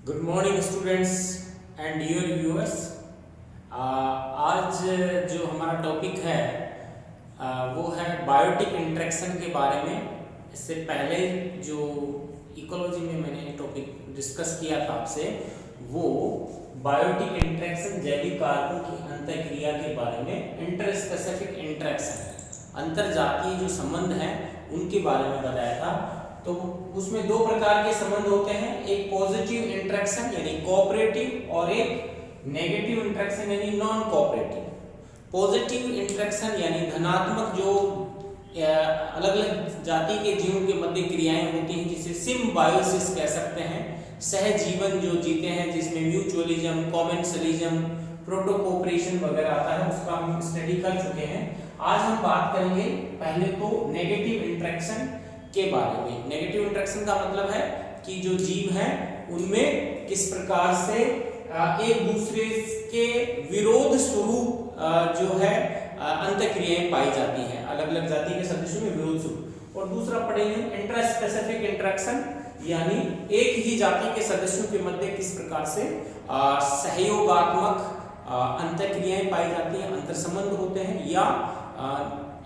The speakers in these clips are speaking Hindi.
Good morning students and dear viewers. आज जो हमारा टॉपिक है वो है बायोटिक इंटरेक्शन के बारे में। इससे पहले जो इकोलॉजी में मैंने टॉपिक डिस्कस किया था आपसे, वो बायोटिक इंटरेक्शन जैविक कारकों की अंतःक्रिया के बारे में, इंटर स्पेसिफिक इंटरेक्शन अंतरजातीय जो संबंध हैं उनके बारे में बताया था। तो उसमें दो प्रकार के संबंध होते हैं, एक पॉजिटिव इंटरेक्शन यानी कोऑपरेटिव और एक नेगेटिव इंटरेक्शन यानी नॉन कोऑपरेटिव। पॉजिटिव इंटरेक्शन यानी धनात्मक जो अलग अलग जाति के जीवों के मध्य क्रियाएं होती हैं, जिसे सिम्बायोसिस कह सकते हैं। सहजीवन जो जीते हैं जिसमें म्यूचुअलिज्म, कॉमेंसलिज्म, प्रोटोकोऑपरेशन वगैरह आता है, उसका हम स्टडी कर चुके हैं। आज हम बात करेंगे पहले तो नेगेटिव इंटरेक्शन के बारे में। नेगेटिव इंटरेक्शन का मतलब है कि जो जीव हैं उनमें किस प्रकार से एक दूसरे के विरोध स्वरूप जो है अंतःक्रियाएं पाई जाती हैं, अलग अलग जाति के सदस्यों में विरोध स्वरूप। और दूसरा पढ़ेंगे इंटर स्पेसिफिक इंटरेक्शन, यानी एक ही जाति के सदस्यों के मध्य किस प्रकार से सहयोगात्मक अंतःक्रियाएं पाई जाती हैं, अंतर संबंध होते हैं, या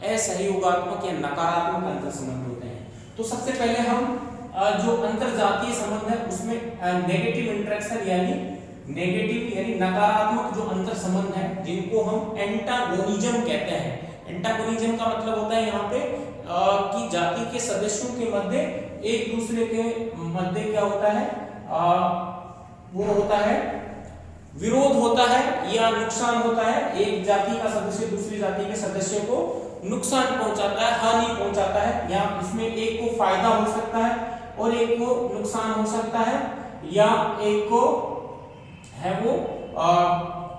असहयोगात्मक या नकारात्मक अंतर संबंध होते हैं। तो सबसे पहले हम जो अंतरजातीय संबंध है उसमें नेगेटिव इंटरेक्शन यानी नकारात्मक जो अंतर संबंध है, जिनको हम एंटागोनिज्म कहते हैं। एंटागोनिज्म का मतलब होता है यहाँ पे कि जाति के सदस्यों के मध्य एक दूसरे के मध्य क्या होता है, वो होता है विरोध होता है या नुकसान होता है। एक जाति का सदस्य दूसरी जाति के सदस्यों को नुकसान पहुंचाता है, हानि पहुंचाता है, या इसमें एक को फायदा हो सकता है और एक को नुकसान हो सकता है, या एक को है वो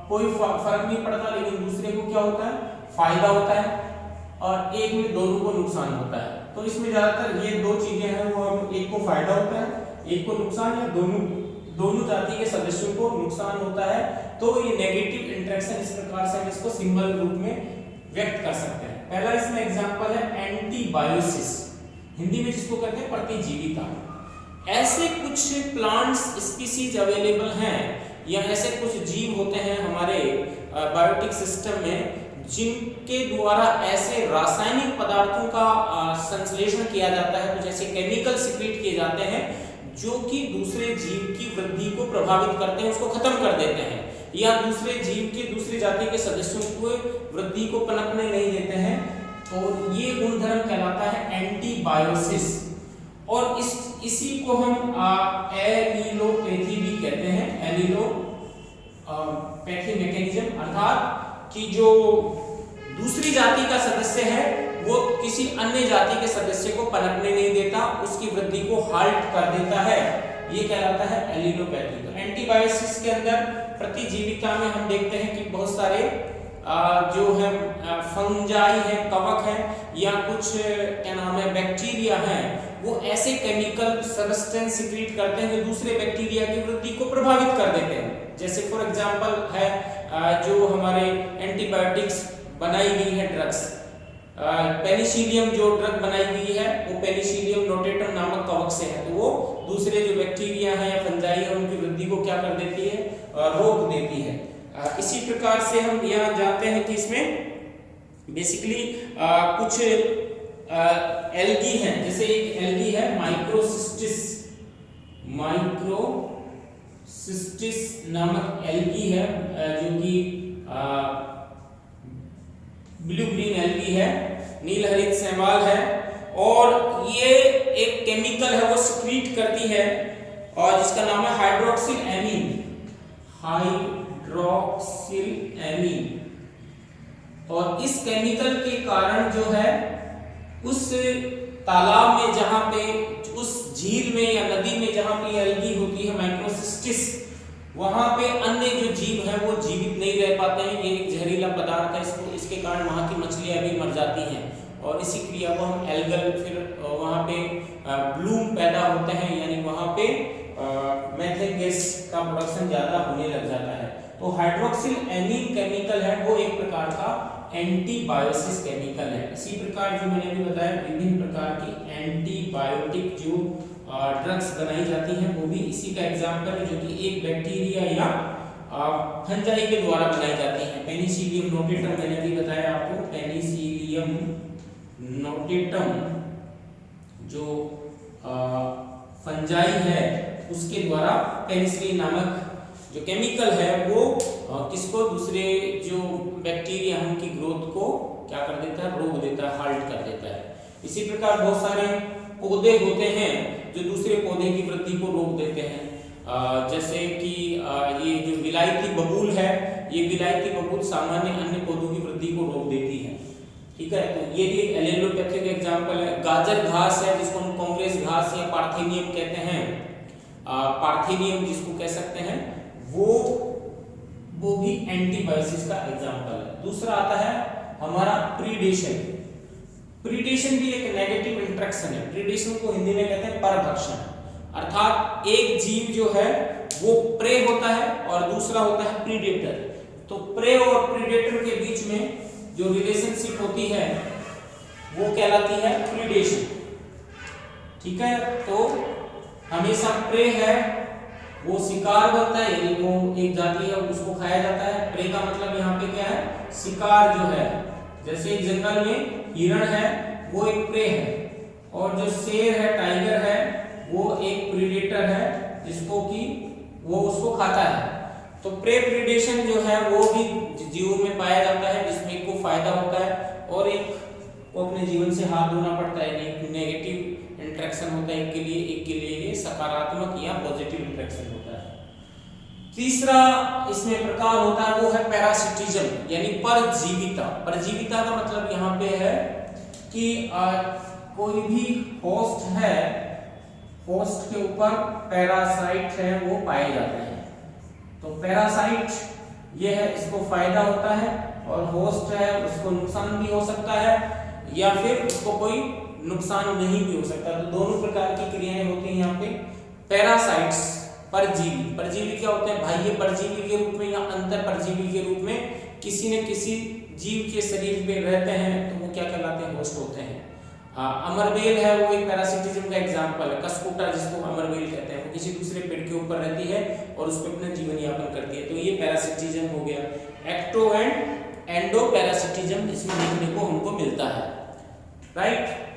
कोई फर्क नहीं पड़ता, लेकिन दूसरे को क्या होता है, फायदा होता है, और एक में दोनों को नुकसान होता है। तो इसमें ज्यादातर ये दो चीजें हैं, वो एक को फायदा होता है, एक को नुकसान, या दोनों जाति के सदस्यों को नुकसान होता है। तो ये नेगेटिव इंटरेक्शन, इस प्रकार से हम इसको सिंबल रूप में व्यक्त कर सकते हैं। पहला इसमें एग्जांपल है एंटीबायोसिस, हिंदी में जिसको कहते हैं प्रतिजीविता। ऐसे कुछ प्लांट्स स्पीसीज अवेलेबल हैं, या ऐसे कुछ जीव होते हैं हमारे बायोटिक सिस्टम में, जिनके द्वारा ऐसे रासायनिक पदार्थों का संश्लेषण किया जाता है, कुछ ऐसे केमिकल सिक्रीट किए जाते हैं जो कि दूसरे जीव की वृद्धि को प्रभावित करते हैं, उसको खत्म कर देते हैं, या दूसरे जीव के दूसरी जाति के सदस्यों को वृद्धि को पनपने नहीं देते हैं। तो ये गुणधर्म कहलाता है एंटीबायोसिस। और इसी को हम एलिलोपैथी भी कहते हैं, एलिलोपैथी मैकेनिज्म, अर्थात कि जो दूसरी जाति का सदस्य है वो किसी अन्य जाति के सदस्य को पनपने नहीं देता, उसकी वृद्धि को हाल्ट कर देता है, ये कहलाता है एलिलोपैथी। तो एंटीबायोसिस के अंदर प्रतिजीविता में हम देखते हैं कि बहुत सारे जो है फंजाई है, कवक है, या कुछ क्या नाम है बैक्टीरिया हैं, वो ऐसे केमिकल सब्सटेंस सिक्रीट करते हैं जो दूसरे बैक्टीरिया की वृद्धि को प्रभावित कर देते हैं। जैसे फॉर एग्जांपल है जो हमारे एंटीबायोटिक्स बनाई गई है ड्रग्स, पेनिसिलियम जो ड्रग बनाई गई है वो पेनिसिलियम नोटेटम नामक कवक से है। तो वो दूसरे जो बैक्टीरिया हैं या फंजाई है उनकी वृद्धि को क्या कर देती है, रोक देती है। इसी प्रकार से हम यहाँ जानते हैं कि इसमें बेसिकली कुछ एल्गी हैं, जैसे एक एल्गी है माइक्रोसिस्टिस नामक एल्गी है, जो कि ब्लू ग्रीन एल्गी है, नील हरित शैवाल है, और ये एक केमिकल है वो सिक्रीट करती है और जिसका नाम है हाइड्रोक्सिल एमीन। और इस केमिकल के कारण जो है उस तालाब में, जहां पे उस झील में या नदी में जहां पे एल्गी होती है माइक्रोसिस्टिस, वहां पे अन्य जो जीव हैं वो जीवित नहीं रह पाते हैं। ये एक जहरीला पदार्थ है, इसके कारण वहां की मछलियां भी मर जाती हैं, और इसी क्रिया को हम एल्गल, फिर वहां पे ब्लूम पैदा होते हैं, यानी वहां पे मेथेन गैस का प्रोडक्शन ज्यादा होने लग जाता है। तो हाइड्रोक्सिल एमीन केमिकल है वो एक प्रकार का एंटीबायोसिस केमिकल है। इसी प्रकार जो मैंने भी बताया विभिन्न प्रकार की एंटीबायोटिक जो ड्रग्स बनाई जाती हैं वो भी इसी का एग्जाम्पल है, जो कि एक बैक्टीरिया या फंजाई के द्वारा बनाई जाती हैं। पेनिसिलियम नोटेटम मैंने भी बताया आपको, पेनिसिलियम नोटेटम जो फंजाई है उसके द्वारा पेनिसिलिन नामक जो केमिकल है वो किसको, दूसरे जो बैक्टीरिया हैं उनकी ग्रोथ को क्या कर देता है, रोक देता है, हाल्ट कर देता है। इसी प्रकार बहुत सारे पौधे होते हैं जो दूसरे पौधे की वृद्धि को रोक देते हैं, जैसे कि ये जो विलायती बबूल है, ये विलायती बबूल सामान्य अन्य पौधों की वृद्धि को रोक देती है। ठीक है, तो ये भी एक एलेलोपैथिक एग्जांपल है। गाजर घास है जिसको हम कांग्रेस घास या पार्थेनियम कहते हैं, पार्थेनियम जिसको कह सकते हैं, वो भी एंटीबायोसिस का एग्जांपल है। दूसरा आता है हमारा प्रीडेशन। प्रीडेशन भी एक नेगेटिव इंटरेक्शन है। प्रीडेशन को हिंदी में कहते हैं परभक्षण, अर्थात एक जीव जो है वो प्रे होता है और दूसरा होता है प्रीडेटर। तो प्रे और प्रीडेटर के बीच में जो रिलेशनशिप होती है वो कहलाती है प्रीडेशन। ठीक है, तो हमेशा प्रे है वो शिकार बनता है, यानी वो एक जाति है उसको खाया जाता है। प्रे का मतलब यहाँ पे क्या है, शिकार जो है, जैसे जंगल में हिरण है वो एक प्रे है, और जो शेर है, टाइगर है, वो एक प्रीडेटर है जिसको कि वो उसको खाता है। तो प्रे प्रीडेशन जो है वो भी जीवों में पाया जाता है, जिसमें एक को फायदा होता है और एक को अपने जीवन से हाथ धोना पड़ता है। एक नेगेटिव इंटरेक्शन होता है एक के लिए ये सकारात्मक या पॉजिटिव इंटरेक्शन होता है। तीसरा इसमें प्रकार होता है वो है पैरासिटिज्म, यानी परजीविता। परजीविता का मतलब यहाँ पे है कि कोई भी होस्ट है, होस्ट के ऊपर पैरासाइट है वो पाए जाते हैं। तो पैरासाइट ये है, इसको फायदा होता है, और होस्ट है उसको नुकसान भी हो सकता है या फिर उसको कोई नुकसान नहीं भी हो सकता। तो दोनों प्रकार की क्रियाएं होती हैं यहाँ पे। पैरासाइट्स परजीवी, परजीवी क्या होते हैं, बाह्य परजीवी के रूप में या अंतर परजीवी के रूप में किसी न किसी जीव के शरीर पे रहते हैं, तो वो क्या कहलाते हैं, होस्ट होते हैं। अमरबेल है वो एक पैरासिटिज्म का एग्जांपल है। कस्कुटा जिसको अमरबेल कहते हैं, वो किसी दूसरे पेड़ के ऊपर रहती है और उस पर अपना जीवन यापन करती है, तो ये पैरासिटिज्म हो गया। एक्टो एंड एंडो पैरासिटिज्म इसमें देखने को हमको मिलता है, राइट।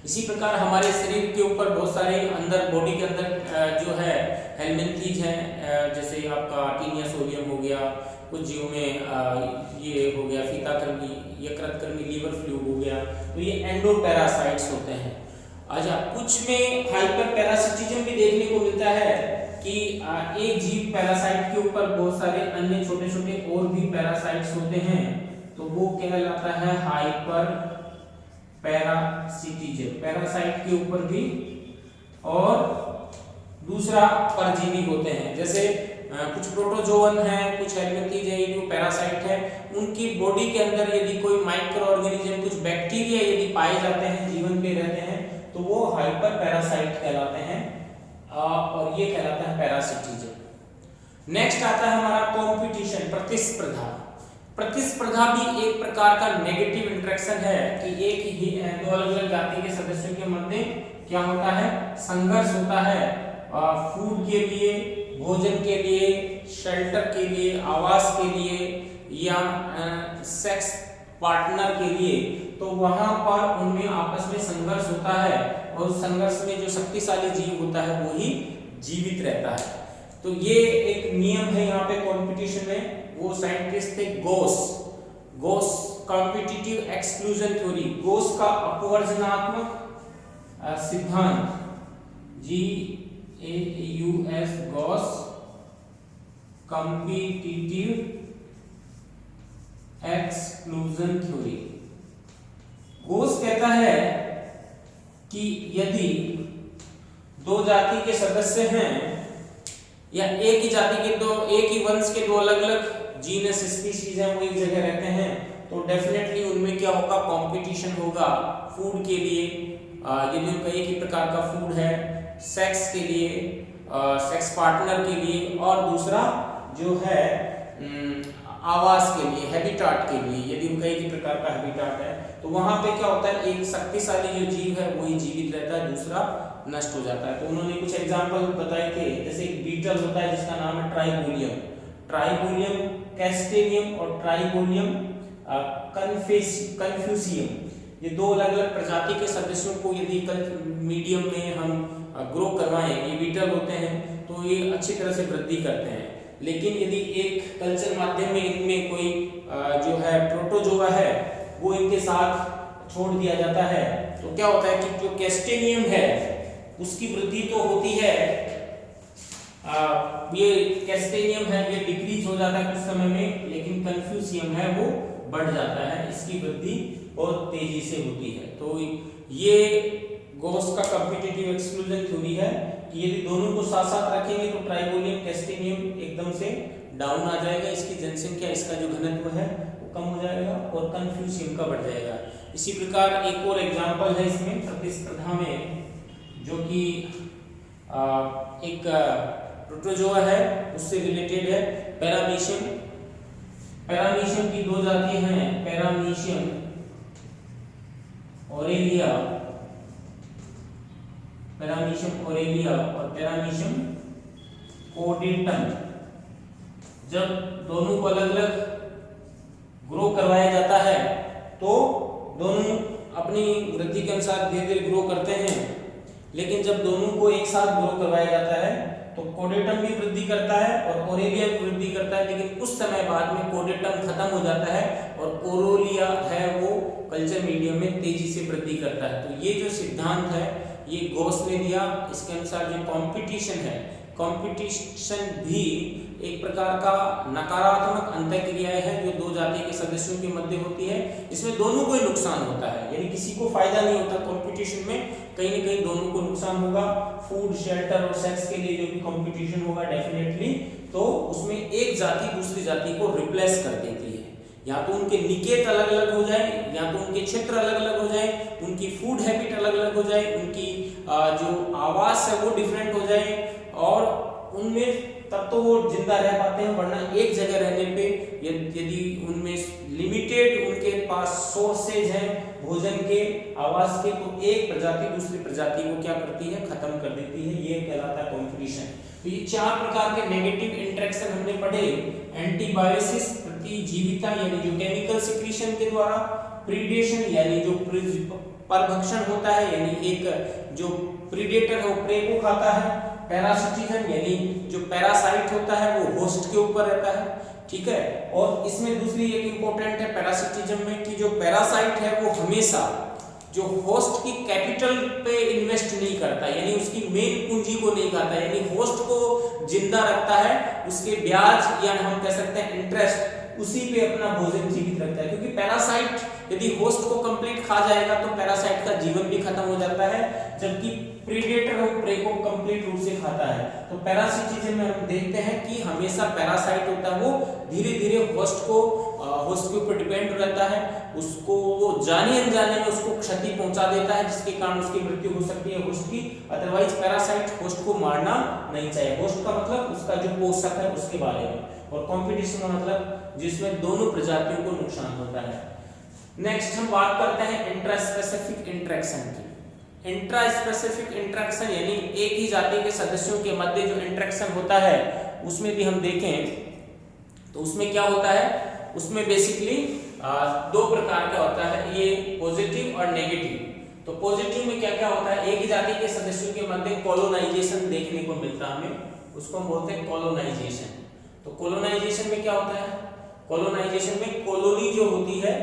इसी प्रकार हमारे शरीर के ऊपर बहुत सारे अंदर बॉडी के अंदर जो है हेलमिंथीज हैं, जैसे आपका टीनिया सोडियम हो गया, कुछ जीवों में ये हो गया फीताकृमि, यकृतकृमि, लीवर फ्लूइड हो गया, तो ये एंडोपैरासाइट्स होते हैं। अच्छा, कुछ में हाइपर पैरासिटिज्म भी देखने को मिलता है कि एक जीव पैरासाइट के ऊपर बहुत सारे अन्य छोटे छोटे और भी पैरासाइट्स होते हैं, तो वो कहलाता है हाइपर पैरासिटिज्म, पैरासाइट के ऊपर भी। और दूसरा परजीवी होते हैं, जैसे कुछ प्रोटोजोवन है, कुछ हेलमिंथीज है, ये जो पैरासाइट है, उनकी बॉडी के अंदर यदि कोई माइक्रो ऑर्गेनिज्म, कुछ बैक्टीरिया यदि पाए जाते हैं, जीवन पे रहते हैं, तो वो हाइपर पैरासाइट कहलाते हैं, और ये कहलाता है पैरासिटिज्म। नेक्स्ट आता है हमारा कंपटीशन, प्रतिस्पर्धा। प्रतिस्पर्धा भी एक प्रकार का नेगेटिव इंटरेक्शन है कि एक ही दो अलग अलग जाति के सदस्यों के मध्य क्या होता है, संघर्ष होता है, फूड के लिए, भोजन के लिए, शेल्टर के लिए, आवास के लिए या सेक्स पार्टनर के लिए। तो वहां पर उनमें आपस में संघर्ष होता है, और उस संघर्ष में जो शक्तिशाली जीव होता है वही जीवित रहता है। तो ये एक नियम है यहाँ पे कंपटीशन में। वो साइंटिस्ट थे गोस कॉम्पिटिटिव एक्सक्लूजन थ्योरी, गोस का अपवर्जनात्मक सिद्धांत, GAUS, गोस कॉम्पिटिटिव एक्सक्लूजन थ्योरी। गोस कहता है कि यदि दो जाति के सदस्य हैं या एक ही जाति के दो, एक ही वंश के दो अलग अलग जीनस स्पीशीज हैं, वो एक जगह रहते हैं, तो डेफिनेटली उनमें क्या होगा, कंपटीशन होगा फूड के लिए, यदि उनका एक ही प्रकार का फूड है, सेक्स के लिए, सेक्स पार्टनर के लिए, और दूसरा जो है आवास के लिए, हैबिटाट के लिए, यदि उनका एक ही प्रकार का हैबिटाट है, तो वहां पे क्या होता है, एक शक्तिशाली जो जीव है वही जीवित रहता है, दूसरा नष्ट हो जाता है। तो उन्होंने कुछ एग्जाम्पल बताए थे, जैसे एक बीटल होता है जिसका नाम है ट्राइगोनियम, ट्राइगोनियम कैस्टेनियम और ट्राइगोनियम कन्फ्यूसियम। ये दो अलग अलग प्रजाति के सदस्यों को यदि मीडियम में हम ग्रो करवाएं, ये बीटल होते हैं, तो ये अच्छी तरह से वृद्धि करते हैं। लेकिन यदि एक कल्चर माध्यम में इनमें कोई जो है प्रोटोजोआ है वो इनके साथ छोड़ दिया जाता है, तो क्या होता है कि जो कैस्टेनियम है उसकी वृद्धि तो होती है, ये कैस्टेनियम है ये डिक्रीज हो जाता है कुछ समय में, लेकिन कन्फ्यूसियम है वो बढ़ जाता है, इसकी वृद्धि बहुत तेजी से होती है। तो ये गॉस का कॉम्पिटिटिव एक्सक्लूजन थ्योरी है कि यदि दोनों को साथ साथ रखेंगे तो ट्राइगोनियम कैस्टेनियम एकदम से डाउन आ जाएगा, इसकी जनसंख्या, इसका जो घनत्व है वो कम हो जाएगा और कन्फ्यूसियम का बढ़ जाएगा। इसी प्रकार एक और एग्जांपल है इसमें प्रतिस्पर्धा में, जो कि एक प्रोटोजोआ है उससे रिलेटेड है, पैरामीशियम। पैरामीशियम की दो जाति हैं, पैरामीशियम ओरेलिया, पैरामीशियम ओरेलिया और पैरामीशियम कोडेटम। जब दोनों को अलग अलग ग्रो करवाया जाता है तो दोनों अपनी वृद्धि के अनुसार धीरे धीरे ग्रो करते हैं, लेकिन जब दोनों को एक साथ ग्रो करवाया जाता है तो कोडेटम भी वृद्धि करता है और ओरेलिया भी वृद्धि करता है, लेकिन कुछ समय बाद में कोडेटम खत्म हो जाता है और ओरेलिया है वो कल्चर मीडियम में तेजी से वृद्धि करता है। तो ये जो सिद्धांत है ये गॉस ने दिया, इसके अनुसार जो कंपटीशन है, कंपटीशन भी एक प्रकार का नकारात्मक अंतःक्रियाएं है जो दो जाति के सदस्यों के मध्य होती है, इसमें दोनों को ही नुकसान होता है, यानी किसी को फायदा नहीं होता कंपटीशन में, कहीं ना कहीं दोनों को नुकसान होगा। फूड, शेल्टर और सेक्स के लिए जो भी कंपटीशन होगा डेफिनेटली, तो उसमें एक जाति दूसरी जाति को रिप्लेस कर देती है, या तो उनके निकेत अलग अलग हो जाए, या तो उनके क्षेत्र अलग अलग हो जाए, उनकी फूड हैबिट अलग अलग हो जाए, उनकी जो आवास है वो डिफरेंट हो जाए, और उनमें तब तो वो जिंदा रह पाते हैं, वरना एक जगह रहने पे यदि उनमें लिमिटेड उनके पास सोर्सेज हैं भोजन के, आवास के, तो एक प्रजाति दूसरी प्रजाति को क्या करती है, खत्म कर देती है। ये कहलाता है कंपटीशन। तो ये चार प्रकार के नेगेटिव इंटरेक्शन हमने पढ़े, एंटीबायोसिस प्रतिजीविता यानी जो केमिकल सिक्रीशन के द्वारा, प्रीडेशन यानी जो परभक्षण होता है, यानी एक जो प्रीडेटर है वो प्रे को खाता है, पैरासिटिज्म यानी जो पैरासाइट होता है वो होस्ट के ऊपर रहता है, ठीक है। और इसमें दूसरी एक इंपॉर्टेंट है पैरासिटिज्म में कि जो पैरासाइट है वो हमेशा जो होस्ट की कैपिटल पे इन्वेस्ट नहीं करता, यानी उसकी मेन पूंजी को नहीं खाता, यानी होस्ट को जिंदा रखता है, उसके ब्याज या हम कह सकते हैं इंटरेस्ट उसी पे अपना भोजन जीवित रखता है, क्योंकि पैरासाइट यदि होस्ट को कंप्लीट खा जाएगा तो पैरासाइट का जीवन भी खत्म हो जाता है, जबकि प्रीडेटर हो प्रे को कंप्लीट रूप से खाता है। तो पैरासिटिज्म में हम देखते हैं कि हमेशा पैरासाइट होता है वो धीरे धीरे होस्ट के ऊपर डिपेंड रहता है, उसको वो जाने अनजाने में उसको क्षति पहुंचा देता है, जिसके कारण उसकी मृत्यु हो सकती है होस्ट की। अदरवाइज पैरासाइट होस्ट को मारना नहीं चाहिए। होस्ट का मतलब उसका जो पोषक है उसके बारे में, और कंपटीशन का मतलब जिसमें दोनों प्रजातियों को नुकसान होता है। नेक्स्ट हम बात करते हैं इंट्रास्पेसिफिक इंटरेक्शन की। इंट्रास्पेसिफिक इंटरेक्शन यानी एक ही जाति के सदस्यों के मध्य जो इंटरेक्शन होता है, उसमें भी हम देखें तो उसमें क्या होता है, उसमें बेसिकली दो प्रकार का होता है, ये पॉजिटिव और नेगेटिव। तो पॉजिटिव में क्या क्या होता है, एक ही जाति के सदस्यों के मध्य कॉलोनाइजेशन देखने को मिलता है हमें, उसको हम बोलते हैं कॉलोनाइजेशन। तो कॉलोनाइजेशन में क्या होता है, कॉलोनाइजेशन में कॉलोनी जो होती है,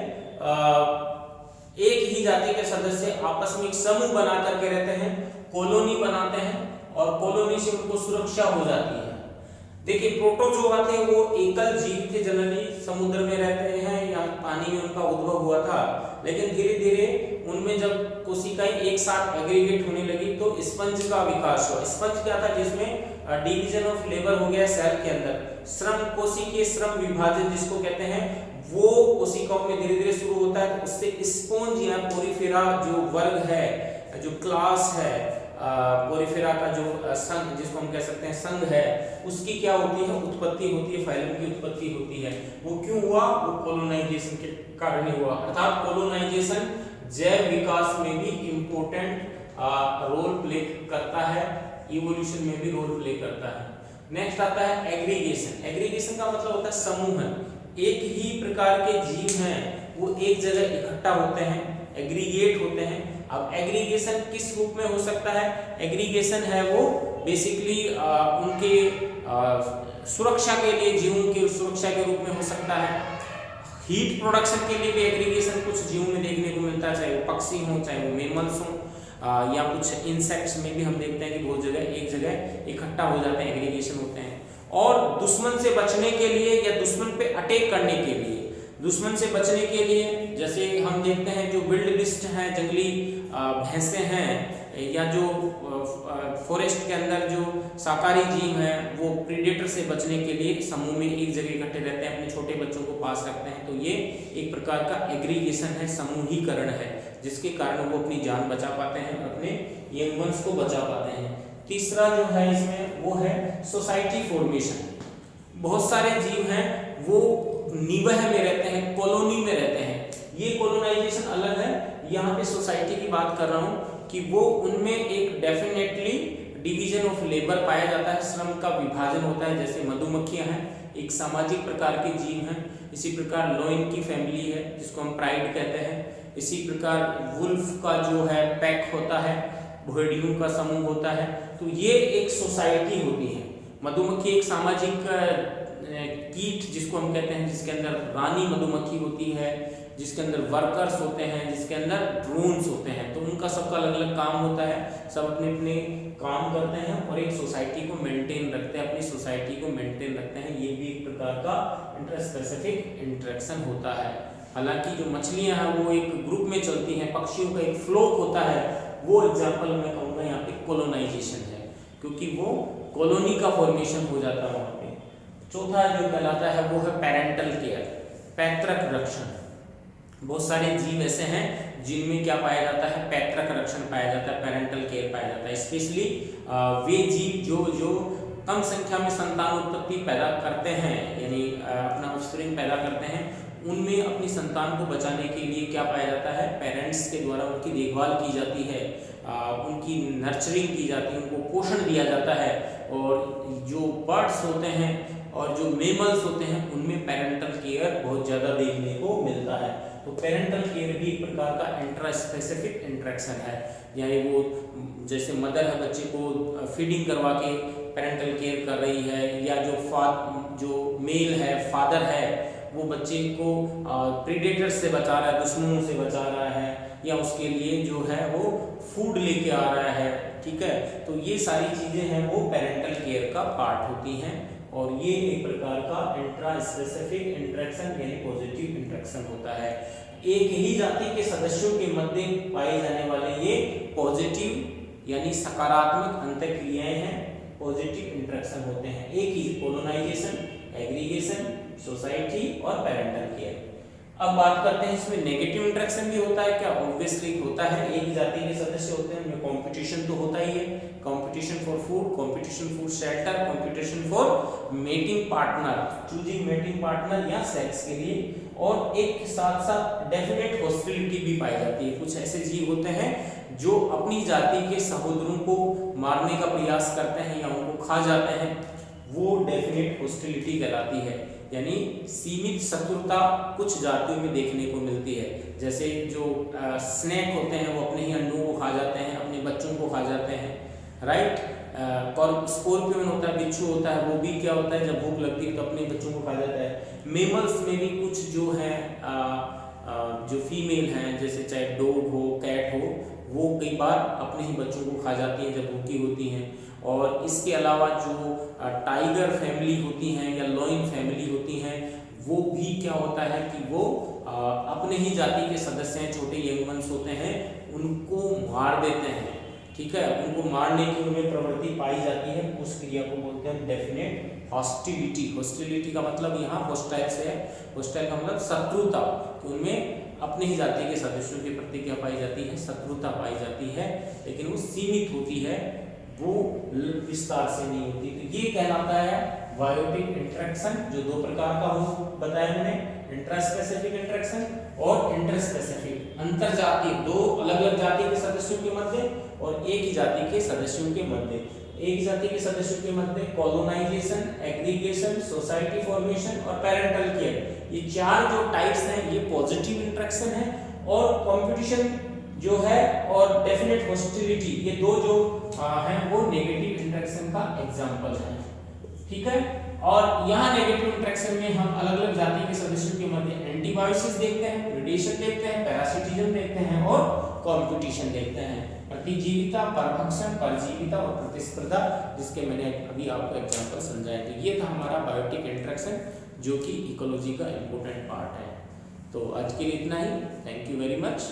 एक ही जाति के सदस्य आपस में एक समूह बना करके रहते हैं, कॉलोनी बनाते हैं, और कॉलोनी से उनको सुरक्षा हो जाती है। देखिए प्रोटोजोआ थे वो एकल जीव थे, जनरली समुद्र में रहते हैं या पानी में उनका उद्भव हुआ था, लेकिन धीरे धीरे उनमें जब कोशिकाएं एक साथ एग्रीगेट होने लगी तो स्पंज का विकास हुआ। स्पंज क्या था, जिसमें डिवीजन ऑफ लेबर हो गया सेल के अंदर, श्रम कोशिकीय श्रम विभाजन जिसको कहते हैं, वो कोशिकाओं में धीरे धीरे शुरू होता है। तो उससे स्पॉन्ज या पोरिफेरा जो वर्ग है, जो क्लास है, पोरिफेरा का जो संघ जिसको हम कह सकते हैं संघ है, उसकी क्या होती है, उत्पत्ति होती है, फाइलम की उत्पत्ति होती है। वो क्यों हुआ, वो कॉलोनाइजेशन के कारण ही हुआ। अर्थात कॉलोनाइजेशन जैव विकास में भी इम्पोर्टेंट रोल प्ले करता है, इवोल्यूशन में भी रोल प्ले करता है। नेक्स्ट आता है एग्रीगेशन। एग्रीगेशन का मतलब होता है समूह। एक ही प्रकार के जीव हैं वो एक जगह इकट्ठा होते हैं, एग्रीगेट होते हैं। अब एग्रीगेशन किस रूप में हो सकता है? एग्रीगेशन है वो बेसिकली उनके सुरक्षा के लिए, जीवों की सुरक्षा के रूप में हो सकता है। हीट प्रोडक्शन के लिए भी एग्रीगेशन कुछ जीवों में देखने को मिलता है, चाहे वो पक्षी हो, चाहे वो मेमल्स हो, या कुछ इंसेक्ट्स में भी हम देखते हैं कि बहुत जगह एक जगह इकट्ठा हो जाते हैं, एग्रीगेशन होते हैं। और दुश्मन से बचने के लिए या दुश्मन पे अटैक करने के लिए, दुश्मन से बचने के लिए जैसे हम देखते हैं जो विल्ड बिस्ट हैं, जंगली भैंसे हैं, या जो फॉरेस्ट के अंदर जो शाकाहारी जीव हैं वो प्रीडेटर से बचने के लिए समूह में एक जगह इकट्ठे रहते हैं, अपने छोटे बच्चों को पास रखते हैं। तो ये एक प्रकार का एग्रीगेशन है, समूहीकरण है, जिसके कारण वो अपनी जान बचा पाते हैं, अपने यंग वंस को बचा पाते हैं। तीसरा जो है इसमें वो है सोसाइटी फॉर्मेशन। बहुत सारे जीव हैं वो निवह में रहते हैं, कॉलोनी में रहते हैं। ये कॉलोनाइजेशन अलग है, यहाँ पे सोसाइटी की बात कर रहा हूँ कि वो उनमें एक डेफिनेटली डिवीजन ऑफ लेबर पाया जाता है, श्रम का विभाजन होता है। जैसे मधुमक्खियां हैं, एक सामाजिक प्रकार के जीव हैं। इसी प्रकार लॉयन की फैमिली है जिसको हम प्राइड कहते हैं। इसी प्रकार वुल्फ का जो है पैक होता है, भेड़ियों का समूह होता है। तो ये एक सोसाइटी होती है। मधुमक्खी एक सामाजिक कीट जिसको हम कहते हैं, जिसके अंदर रानी मधुमक्खी होती है, जिसके अंदर वर्कर्स होते हैं, जिसके अंदर ड्रोन्स होते हैं। तो उनका सबका अलग अलग काम होता है, सब अपने अपने काम करते हैं और एक सोसाइटी को मेंटेन रखते हैं, अपनी सोसाइटी को मेंटेन रखते हैं। ये भी एक प्रकार का इंटरस्पेसिफिक इंटरेक्शन होता है। हालांकि जो मछलियां हैं वो एक ग्रुप में चलती हैं, पक्षियों का एक फ्लोक होता है, वो एग्जाम्पल मैं कहूँगा यहाँ पे कोलोनाइजेशन है, क्योंकि वो कॉलोनी का फॉर्मेशन हो जाता है वहाँ पे। चौथा जो कहलाता है वो है पेरेंटल केयर, पैतृक रक्षण। बहुत सारे जीव ऐसे हैं जिनमें क्या पाया जाता है? पैतृक रक्षण पाया जाता है, पेरेंटल केयर पाया जाता है। स्पेशली वे जीव जो कम संख्या में संतान उत्पत्ति पैदा करते हैं, यानी अपना ऑफस्प्रिंग पैदा करते हैं, उनमें अपनी संतान को बचाने के लिए क्या पाया जाता है? पेरेंट्स के द्वारा उनकी देखभाल की जाती है, उनकी नर्चरिंग की जाती है, उनको पोषण दिया जाता है। और जो बर्ड्स होते हैं और जो मेमल्स होते हैं उनमें पेरेंटल केयर बहुत ज़्यादा देखने को मिलता है। तो पेरेंटल केयर भी एक प्रकार का इंट्रास्पेसिफिक इंटरेक्शन है, यानी वो जैसे मदर है बच्चे को फीडिंग करवा के पेरेंटल केयर कर रही है, या जो मेल है, फादर है, वो बच्चे को प्रीडेटर से बचा रहा है, दुश्मनों से बचा रहा है, या उसके लिए जो है वो फूड लेके आ रहा है। ठीक है, तो ये सारी चीज़ें हैं वो पेरेंटल केयर का पार्ट होती हैं। और ये एक प्रकार का इंट्रा स्पेसिफिक इंटरेक्शन यानी पॉजिटिव इंटरेक्शन होता है। एक ही जाति के सदस्यों के मध्य पाए जाने वाले ये पॉजिटिव यानी सकारात्मक अंतःक्रियाएं हैं, पॉजिटिव इंटरेक्शन होते हैं। एक ही कोलोनाइजेशन, एग्रीगेशन, सोसाइटी और पेरेंटल केयर। अब बात करते हैं इसमें नेगेटिव इंटरेक्शन भी होता है क्या? ऑब्वियसली होता है। एक ही जाति के सदस्य होते हैं, उनमें कंपटीशन तो होता ही है। Competition for food, competition for shelter, competition for mating partner, choosing mating partner या सेक्स के लिए। और एक साथ साथ डेफिनेट हॉस्टिलिटी भी पाई जाती है। कुछ ऐसे जीव होते हैं जो अपनी जाति के सहोदरों को मारने का प्रयास करते हैं या उनको खा जाते हैं, वो डेफिनेट हॉस्टिलिटी कहलाती है। यानी सीमित शत्रुता कुछ जातियों में देखने को मिलती है। जैसे जो स्नेक होते हैं वो अपने ही अंडों को खा जाते हैं, अपने बच्चों को खा जाते हैं, राइट। और स्कॉर्पियन होता है, बिच्छू होता है, वो भी क्या होता है जब भूख लगती है तो अपने बच्चों को खा जाता है। मेमल्स में भी कुछ जो है जो फीमेल हैं, जैसे चाहे डॉग हो, कैट हो, वो कई बार अपने ही बच्चों को खा जाती हैं जब भूखी होती हैं। और इसके अलावा जो टाइगर फैमिली होती हैं या लॉइन फैमिली होती हैं, वो भी क्या होता है कि वो अपने ही जाति के सदस्य हैं, छोटे यंग वंस होते हैं, उनको मार देते हैं। ठीक है, उनको मारने की उनमें प्रवृत्ति पाई जाती है। उस क्रिया को बोलते हैं डेफिनेट हॉस्टिलिटी। हॉस्टिलिटी का मतलब यहाँ हॉस्टाइल से है। हॉस्टाइल का मतलब शत्रुता, तो उनमें अपने ही जाति के सदस्यों के प्रति क्या पाई जाती है? शत्रुता पाई जाती है, लेकिन वो सीमित होती है, वो विस्तार से नहीं होती। तो ये कहलाता है बायोटिक इंटरेक्शन, जो दो प्रकार का हो बताया मैंने, इंट्रास्पेसिफिक इंटरेक्शन और इंटरस्पेसिफिक, अंतरजातीय, दो अलग अलग जाति के सदस्यों के मध्य और एक ही जाति के सदस्यों के मध्य। एक जाति के सदस्यों के मध्य कॉलोनाइजेशन, एग्रीगेशन, सोसाइटी फॉर्मेशन और पेरेंटल केयर, ये चार जो टाइप्स हैं ये पॉजिटिव इंटरेक्शन है। और कंपटीशन जो है और डेफिनेट हॉस्टिलिटी, ये दो जो हैं वो नेगेटिव इंटरेक्शन का एग्जांपल है। ठीक है, और यहाँ नेगेटिव इंटरेक्शन में हम अलग अलग जाति के सदस्यों के मध्य एंटीबायोसिस देखते हैं, प्रेडेशन देखते हैं, पैरासिटिज्म देखते हैं और कंपटीशन देखते हैं। प्रतिजीविता, परभक्षण, परजीविता और प्रतिस्पर्धा, जिसके मैंने अभी आपको एग्जांपल समझाए थे। ये था हमारा बायोटिक इंटरेक्शन, जो कि इकोलॉजी का इंपॉर्टेंट पार्ट है। तो आज के लिए इतना ही। Thank you very much.